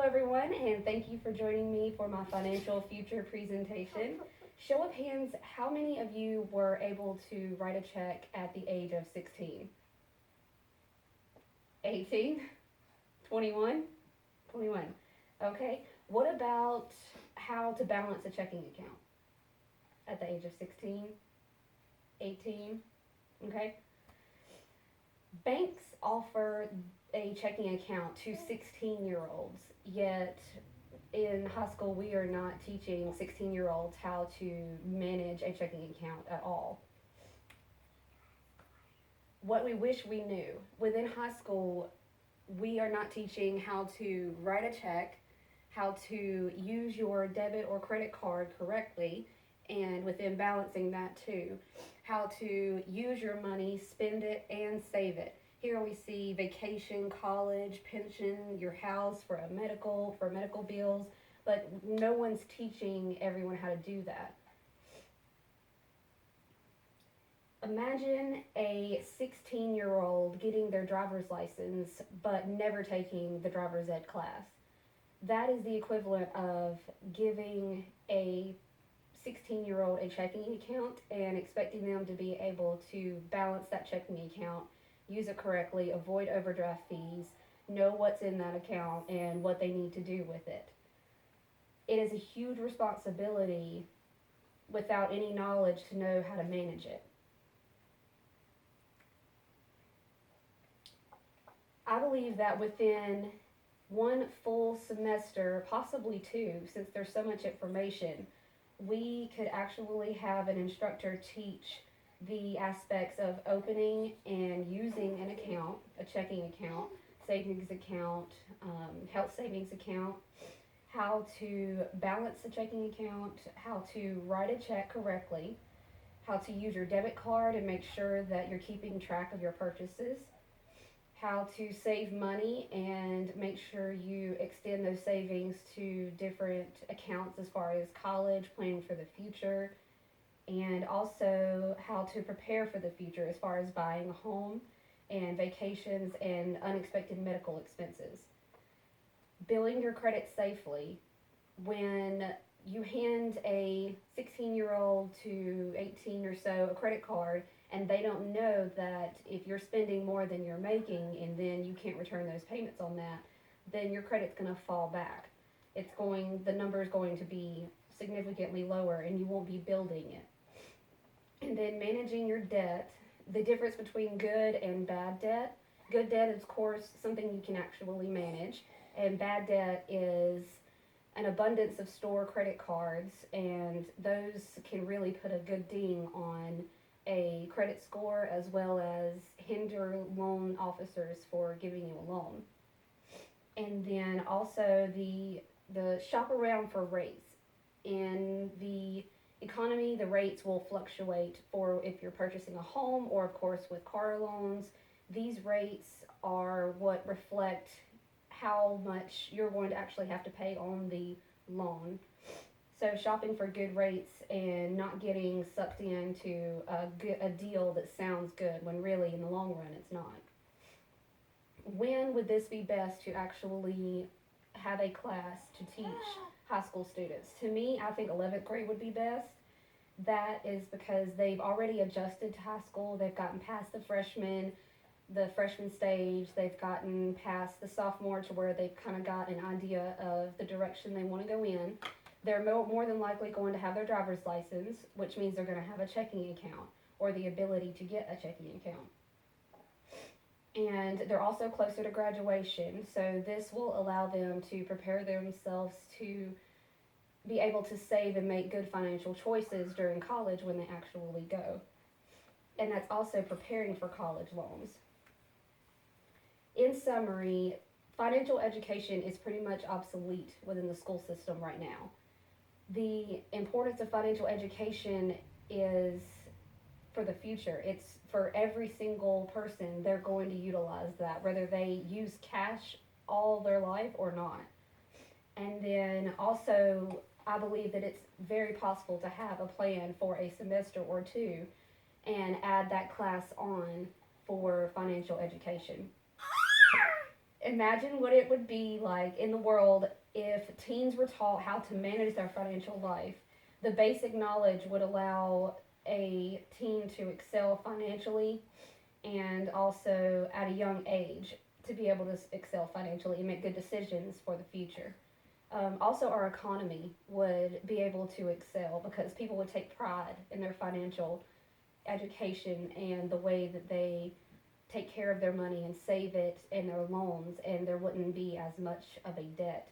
everyone, and thank you for joining me for my financial future presentation. Show of hands, how many of you were able to write a check at the age of 16? 18? 21? 21. Okay. What about how to balance a checking account at the age of 16? 18? Okay. Banks offer a checking account to 16-year-olds, yet in high school we are not teaching 16-year-olds how to manage a checking account at all. What we wish we knew within high school, we are not teaching how to write a check, how to use your debit or credit card correctly, and within balancing that too, how to use your money, spend it, and save it. Here we see vacation, college, pension, your house for medical bills, but no one's teaching everyone how to do that. Imagine a 16-year-old getting their driver's license but never taking the driver's ed class. That is the equivalent of giving a 16-year-old a checking account and expecting them to be able to balance that checking account, use it correctly, avoid overdraft fees, know what's in that account and what they need to do with it. It is a huge responsibility without any knowledge to know how to manage it. I believe that within one full semester, possibly two, since there's so much information, we could actually have an instructor teach the aspects of opening and using an account, a checking account, savings account, health savings account, how to balance the checking account, how to write a check correctly, how to use your debit card and make sure that you're keeping track of your purchases, how to save money and make sure you extend those savings to different accounts as far as college, planning for the future, and also how to prepare for the future as far as buying a home and vacations and unexpected medical expenses. Billing your credit safely. When you hand a 16-year-old to 18 or so a credit card and they don't know that if you're spending more than you're making and then you can't return those payments on that, then your credit's going to fall back. The number is going to be significantly lower and you won't be building it. And then managing your debt, the difference between good and bad debt. Good debt is, of course, something you can actually manage, and bad debt is an abundance of store credit cards, and those can really put a good ding on a credit score as well as hinder loan officers for giving you a loan. And then also the shop around for rates. In the economy, the rates will fluctuate for if you're purchasing a home or of course with car loans. These rates are what reflect how much you're going to actually have to pay on the loan. So shopping for good rates and not getting sucked into a deal that sounds good when really in the long run it's not. When would this be best to actually have a class to teach high school students? To me, I think 11th grade would be best. That is because they've already adjusted to high school. They've gotten past the freshman stage. They've gotten past the sophomore to where they've kind of got an idea of the direction they want to go in. They're more than likely going to have their driver's license, which means they're going to have a checking account or the ability to get a checking account. And they're also closer to graduation, so this will allow them to prepare themselves to be able to save and make good financial choices during college when they actually go. And that's also preparing for college loans. In summary, financial education is pretty much obsolete within the school system right now. The importance of financial education is for the future. It's for every single person. They're going to utilize that, whether they use cash all their life or not. And then also, I believe that it's very possible to have a plan for a semester or two and add that class on for financial education. Imagine what it would be like in the world if teens were taught how to manage their financial life. The basic knowledge would allow a teen to excel financially and also at a young age to be able to excel financially and make good decisions for the future. Also, our economy would be able to excel because people would take pride in their financial education and the way that they take care of their money and save it and their loans, and there wouldn't be as much of a debt